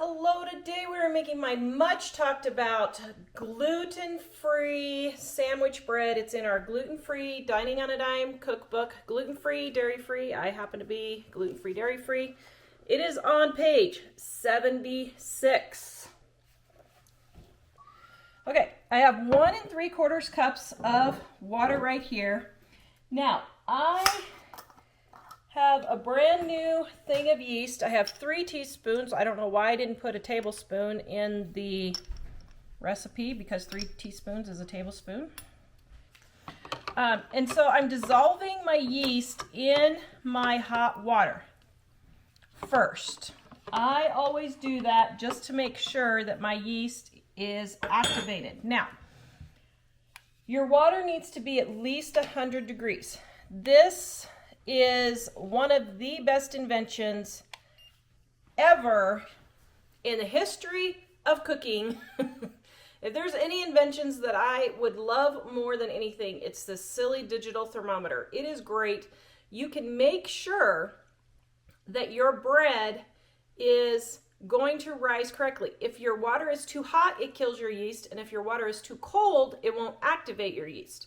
Hello, today we're making my much talked about gluten-free sandwich bread. It's in our gluten-free Dining on a Dime cookbook. Gluten-free, dairy-free. I happen to be gluten-free, dairy-free. It is on page 76. Okay, I have 1 3/4 cups of water right here. Now, I have a brand new thing of yeast. I have 3 teaspoons. I don't know why I didn't put a tablespoon in the recipe because 3 teaspoons is a tablespoon. And so I'm dissolving my yeast in my hot water first. I always do that just to make sure that my yeast is activated. Now, your water needs to be at least 100 degrees. This is one of the best inventions ever in the history of cooking. If there's any inventions that I would love more than anything, it's this silly digital thermometer. It is great. You can make sure that your bread is going to rise correctly. If your water is too hot, it kills your yeast, and if your water is too cold, it won't activate your yeast.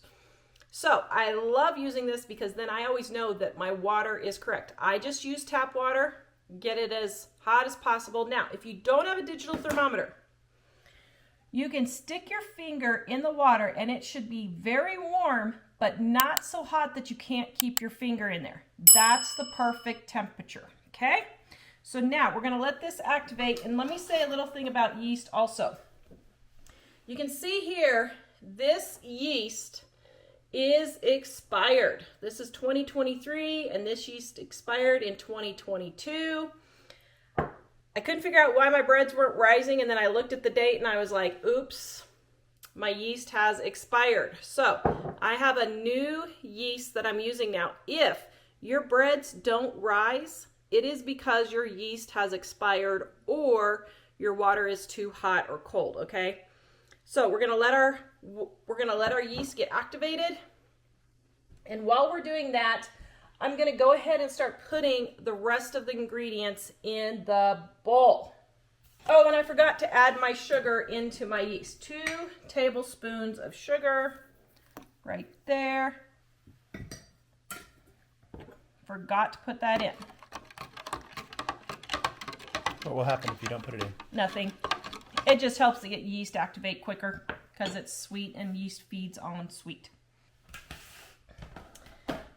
So I love using this because then I always know that my water is correct. I just use tap water, get it as hot as possible. Now, if you don't have a digital thermometer, you can stick your finger in the water and it should be very warm, but not so hot that you can't keep your finger in there. That's the perfect temperature, okay? So now we're gonna let this activate, and let me say a little thing about yeast also. You can see here, this yeast is expired. This is 2023 and this yeast expired in 2022. I couldn't figure out why my breads weren't rising, and then I looked at the date and I was like, oops, my yeast has expired. So I have a new yeast that I'm using now. If your breads don't rise, it is because your yeast has expired or your water is too hot or cold, okay? So we're gonna let our yeast get activated. And while we're doing that, I'm gonna go ahead and start putting the rest of the ingredients in the bowl. Oh, and I forgot to add my sugar into my yeast. 2 tablespoons of sugar right there. Forgot to put that in. What will happen if you don't put it in? Nothing. It just helps to get yeast activate quicker because it's sweet and yeast feeds on sweet.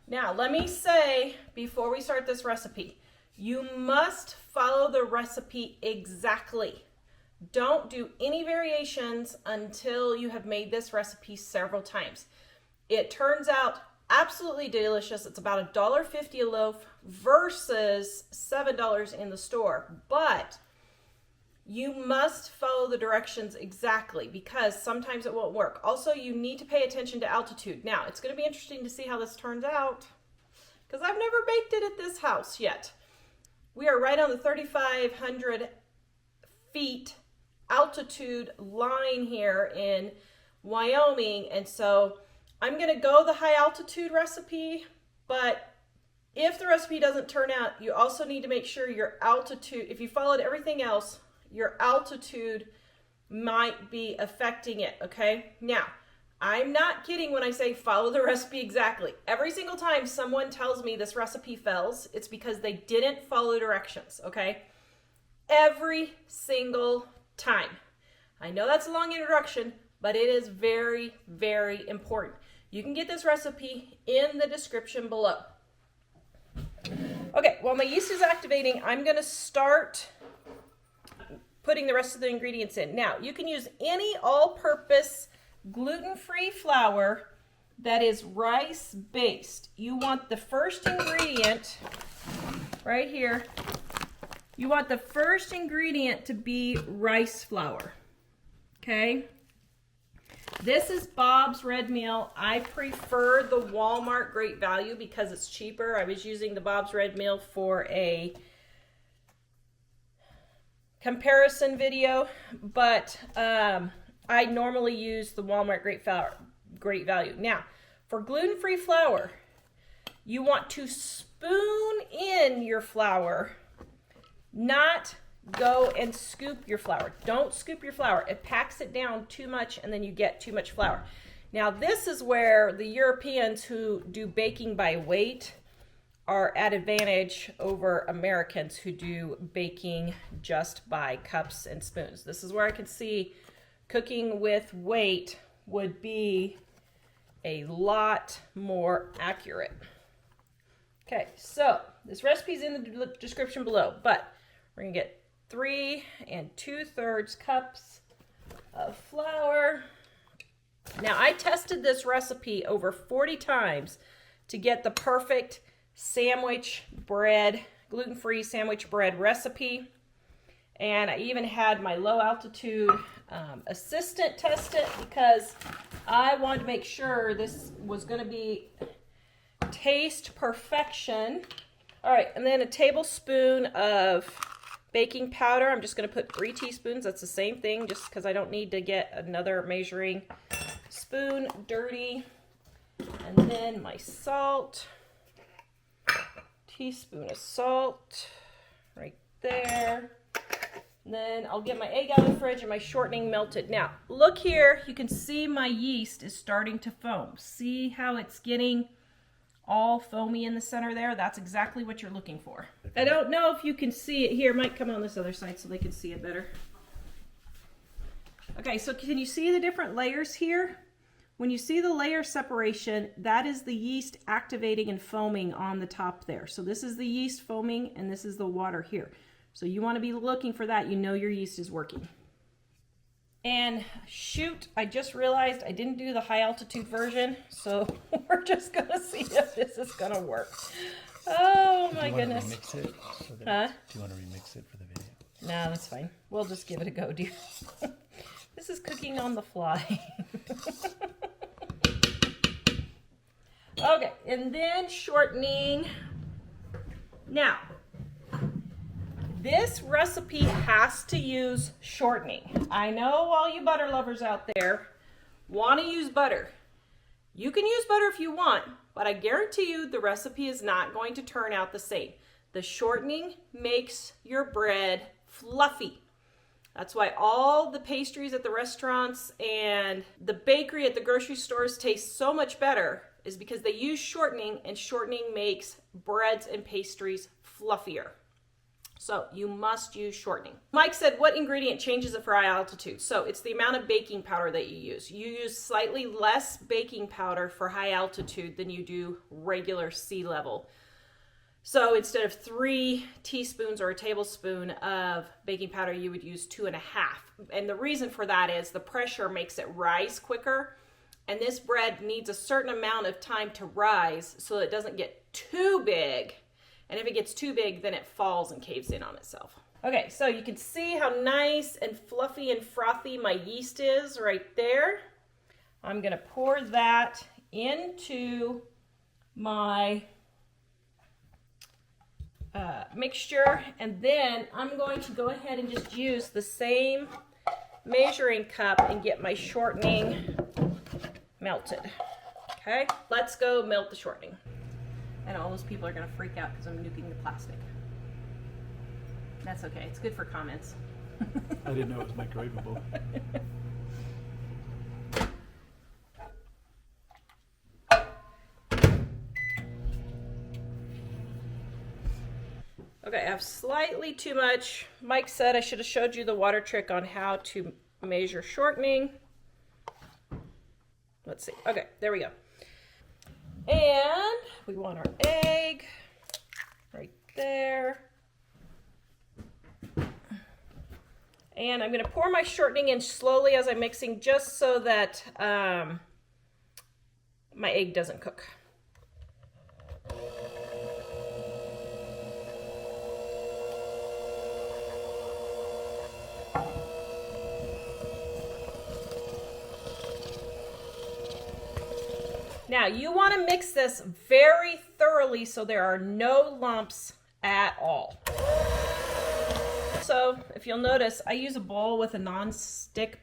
Now, let me say before we start this recipe, you must follow the recipe exactly. Don't do any variations until you have made this recipe several times. It turns out absolutely delicious. It's about $1.50 a loaf versus $7 in the store, but you must follow the directions exactly because sometimes it won't work. Also, you need to pay attention to altitude. Now, it's going to be interesting to see how this turns out because I've never baked it at this house yet. We are right on the 3,500 feet altitude line here in Wyoming, and so I'm going to go the high altitude recipe, but if the recipe doesn't turn out, you also need to make sure your altitude, if you followed everything else, your altitude might be affecting it, okay? Now, I'm not kidding when I say follow the recipe exactly. Every single time someone tells me this recipe fails, it's because they didn't follow directions, okay? Every single time. I know that's a long introduction, but it is very, very important. You can get this recipe in the description below. Okay, while my yeast is activating, I'm gonna start putting the rest of the ingredients in. Now, you can use any all-purpose gluten-free flour that is rice-based. You want the first ingredient right here. You want the first ingredient to be rice flour, okay? This is Bob's Red Meal. I prefer the Walmart Great Value because it's cheaper. I was using the Bob's Red Meal for a comparison video, but I normally use the Walmart Great Value. Now, for gluten-free flour, you want to spoon in your flour, not go and scoop your flour. Don't scoop your flour. It packs it down too much and then you get too much flour. Now this is where the Europeans who do baking by weight are at advantage over Americans who do baking just by cups and spoons. This is where I can see cooking with weight would be a lot more accurate. Okay, so this recipe is in the description below, but we're gonna get 3 2/3 cups of flour. Now I tested this recipe over 40 times to get the perfect sandwich bread, gluten-free sandwich bread recipe. And I even had my low altitude assistant test it because I wanted to make sure this was going to be taste perfection. All right, and then a tablespoon of baking powder. I'm just going to put 3 teaspoons. That's the same thing, just because I don't need to get another measuring spoon dirty. And then my salt. Teaspoon of salt right there. And then I'll get my egg out of the fridge and my shortening melted. Now, look here. You can see my yeast is starting to foam. See how it's getting all foamy in the center there? That's exactly what you're looking for. I don't know if you can see it here. It might come on this other side so they can see it better. Okay, so can you see the different layers here? When you see the layer separation, that is the yeast activating and foaming on the top there. So this is the yeast foaming and this is the water here. So you want to be looking for that. You know your yeast is working. And shoot, I just realized I didn't do the high altitude version. So we're just going to see if this is going to work. Oh my goodness. Do you want to remix it? Do you want to remix it for the video? No, that's fine. We'll just give it a go, dude. This is cooking on the fly. Okay, and then shortening. Now, this recipe has to use shortening. I know all you butter lovers out there want to use butter. You can use butter if you want, but I guarantee you the recipe is not going to turn out the same. The shortening makes your bread fluffy. That's why all the pastries at the restaurants and the bakery at the grocery stores taste so much better, is because they use shortening, and shortening makes breads and pastries fluffier. So you must use shortening. Mike said, what ingredient changes it for high altitude? So it's the amount of baking powder that you use. You use slightly less baking powder for high altitude than you do regular sea level. So instead of 3 teaspoons or a tablespoon of baking powder, you would use 2.5. And the reason for that is the pressure makes it rise quicker. And this bread needs a certain amount of time to rise so it doesn't get too big. And if it gets too big, then it falls and caves in on itself. Okay, so you can see how nice and fluffy and frothy my yeast is right there. I'm going to pour that into my mixture, and then I'm going to go ahead and just use the same measuring cup and get my shortening melted. Okay, let's go melt the shortening. And all those people are going to freak out because I'm nuking the plastic. That's okay, it's good for comments. I didn't know it was microwavable. Okay, I have slightly too much. Mike said I should have showed you the water trick on how to measure shortening. Let's see. Okay, there we go. And we want our egg right there. And I'm going to pour my shortening in slowly as I'm mixing, just so that my egg doesn't cook. Now, you want to mix this very thoroughly so there are no lumps at all. So, if you'll notice, I use a bowl with a non-slip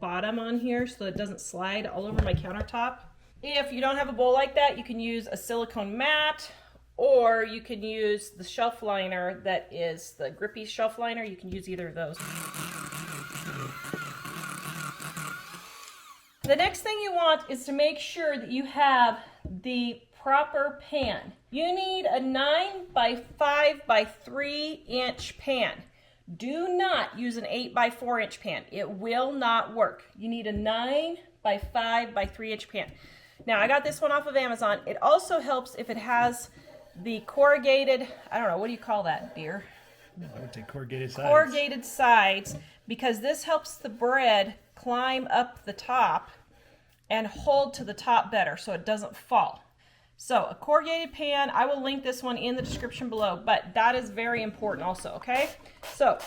bottom on here so it doesn't slide all over my countertop. If you don't have a bowl like that, you can use a silicone mat or you can use the shelf liner that is the grippy shelf liner. You can use either of those. The next thing you want is to make sure that you have the proper pan. You need a 9 by 5 by 3 inch pan. Do not use an 8 by 4 inch pan. It will not work. You need a 9 by 5 by 3 inch pan. Now, I got this one off of Amazon. It also helps if it has the corrugated, I don't know, what do you call that, dear? I would say corrugated sides. Corrugated sides, because this helps the bread climb up the top and hold to the top better so it doesn't fall. So a corrugated pan, I will link this one in the description below, but that is very important also, okay? So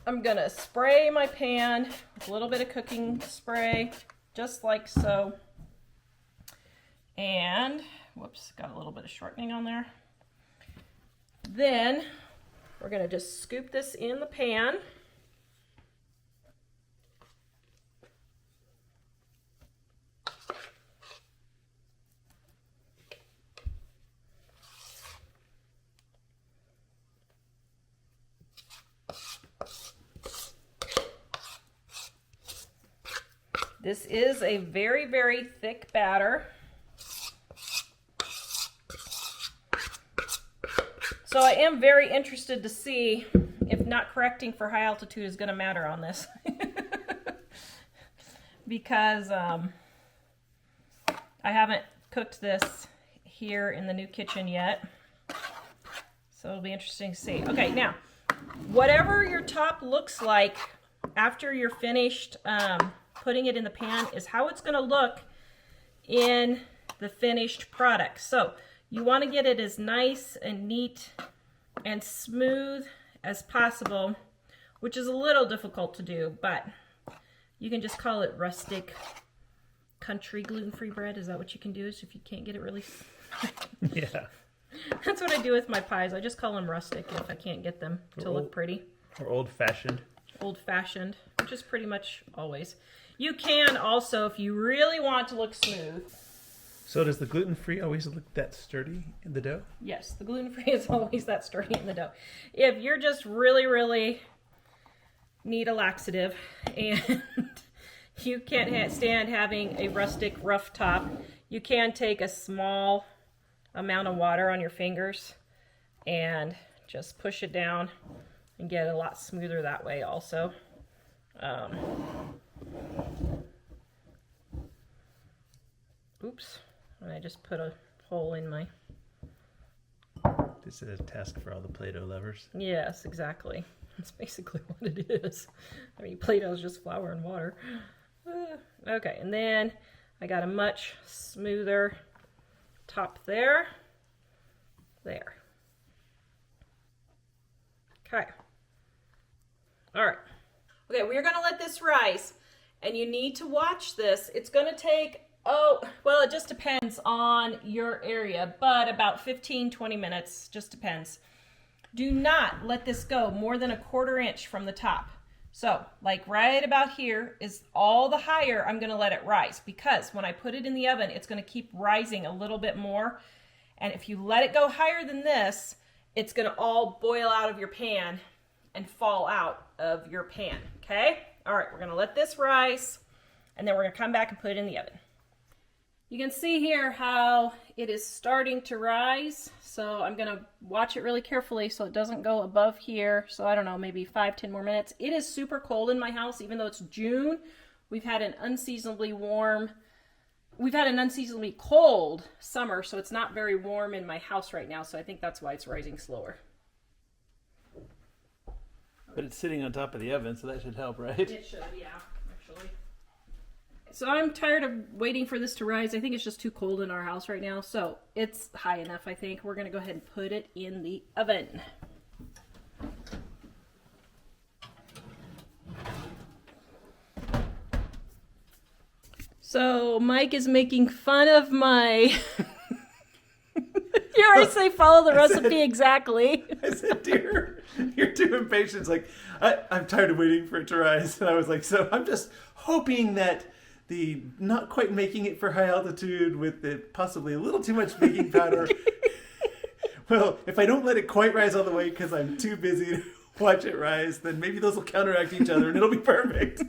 I'm gonna spray my pan with a little bit of cooking spray, just like so. And, whoops, got a little bit of shortening on there. Then we're gonna just scoop this in the pan. This is a very, very thick batter. So I am very interested to see if not correcting for high altitude is going to matter on this. Because I haven't cooked this here in the new kitchen yet. So it'll be interesting to see. Okay, now, whatever your top looks like after you're finished putting it in the pan is how it's going to look in the finished product. So you want to get it as nice and neat and smooth as possible, which is a little difficult to do, but you can just call it rustic country gluten-free bread. Is that what you can do, is if you can't get it really? Yeah. That's what I do with my pies. I just call them rustic if I can't get them to look pretty. Or old-fashioned. Old-fashioned, which is pretty much always. You can also, if you really want to look smooth. So does the gluten-free always look that sturdy in the dough? Yes, the gluten-free is always that sturdy in the dough. If you're just really, really need a laxative and you can't stand having a rustic rough top, you can take a small amount of water on your fingers and just push it down and get it a lot smoother that way also. Oops, and I just put a hole in my... This is a task for all the Play-Doh lovers. Yes, exactly. That's basically what it is. I mean, Play-Doh is just flour and water. Okay, and then I got a much smoother top there. There. Okay. All right. Okay, we're going to let this rise, and you need to watch this. It's going to take, well, it just depends on your area, but about 15-20 minutes, just depends. Do not let this go more than a 1/4 inch from the top. So, like right about here is all the higher I'm going to let it rise, because when I put it in the oven, it's going to keep rising a little bit more. And if you let it go higher than this, it's going to all boil out of your pan and fall out of your pan, okay? All right, we're going to let this rise, and then we're going to come back and put it in the oven. You can see here how it is starting to rise, so I'm going to watch it really carefully so it doesn't go above here. So I don't know, maybe 5-10 more minutes. It is super cold in my house, even though it's June. We've had an unseasonably cold summer, so it's not very warm in my house right now, so I think that's why it's rising slower. But it's sitting on top of the oven, so that should help, right? It should, yeah, actually. So I'm tired of waiting for this to rise. I think it's just too cold in our house right now, so it's high enough, I think. We're going to go ahead and put it in the oven. So Mike is making fun of my... You always say follow the recipe exactly. I said, dear, you're too impatient. It's like, I'm tired of waiting for it to rise. And I was like, so I'm just hoping that the not quite making it for high altitude with the possibly a little too much baking powder Well, if I don't let it quite rise all the way because I'm too busy to watch it rise, then maybe those will counteract each other and it'll be perfect.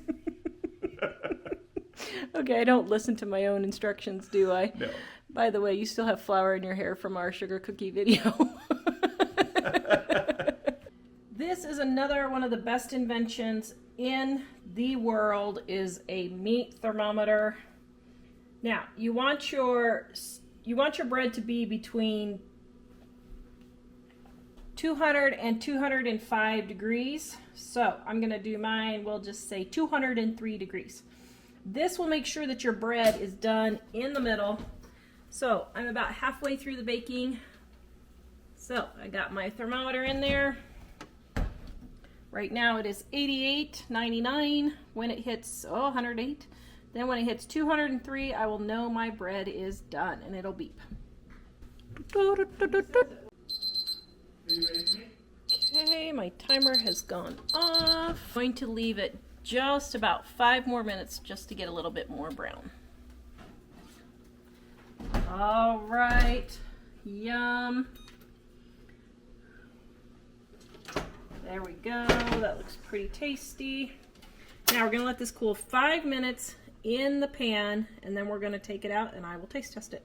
Okay, I don't listen to my own instructions, do I? No. By the way, you still have flour in your hair from our sugar cookie video. This is another one of the best inventions in the world, is a meat thermometer. Now, you want your bread to be between 200 and 205 degrees. So I'm going to do mine, we'll just say 203 degrees. This will make sure that your bread is done in the middle. So I'm about halfway through the baking. So I got my thermometer in there. Right now it is 88.99. When it hits 108, then when it hits 203, I will know my bread is done and it'll beep. Okay, my timer has gone off. I'm going to leave it just about 5 more minutes just to get a little bit more brown. All right, yum. There we go, that looks pretty tasty. Now we're gonna let this cool 5 minutes in the pan, and then we're gonna take it out and I will taste test it.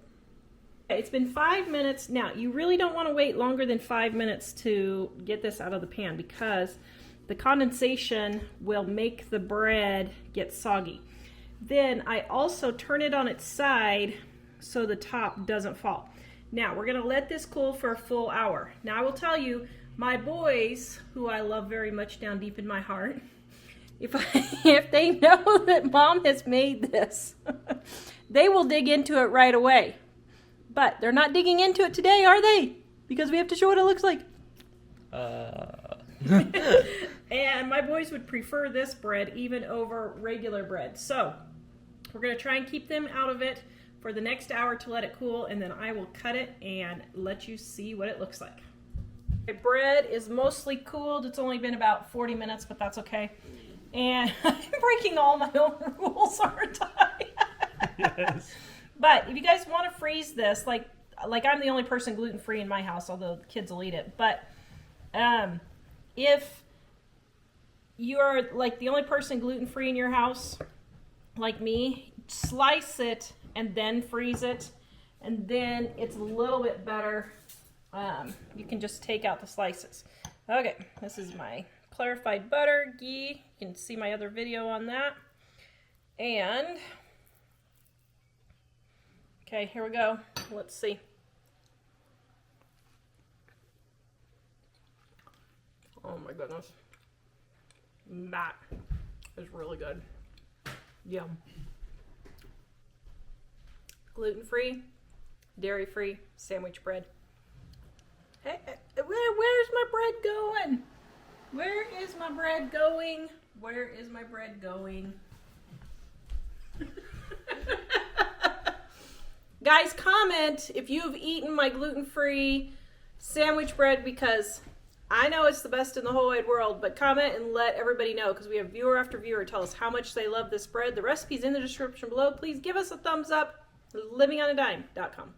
Okay, it's been 5 minutes. Now, you really don't wanna wait longer than 5 minutes to get this out of the pan because the condensation will make the bread get soggy. Then I also turn it on its side so the top doesn't fall. Now, we're gonna let this cool for a full hour. Now, I will tell you, my boys, who I love very much down deep in my heart, if they know that Mom has made this, they will dig into it right away. But they're not digging into it today, are they? Because we have to show what it looks like. And my boys would prefer this bread even over regular bread. So we're going to try and keep them out of it for the next hour to let it cool, and then I will cut it and let you see what it looks like. My bread is mostly cooled. It's only been about 40 minutes, but that's okay. And I'm breaking all my own rules, aren't I? Yes. But if you guys want to freeze this, like I'm the only person gluten-free in my house, although the kids will eat it. But if you're like the only person gluten-free in your house, like me, slice it and then freeze it, and then it's a little bit better. You can just take out the slices. Okay, this is my clarified butter, ghee. You can see my other video on that. And, okay, here we go. Let's see. Oh my goodness. That is really good. Yum. Gluten-free, dairy-free sandwich bread. Hey, where's my bread going? Where is my bread going? Where is my bread going? Guys, comment if you've eaten my gluten-free sandwich bread, because I know it's the best in the whole wide world, but comment and let everybody know, because we have viewer after viewer tell us how much they love this bread. The recipe's in the description below. Please give us a thumbs up. livingonadime.com.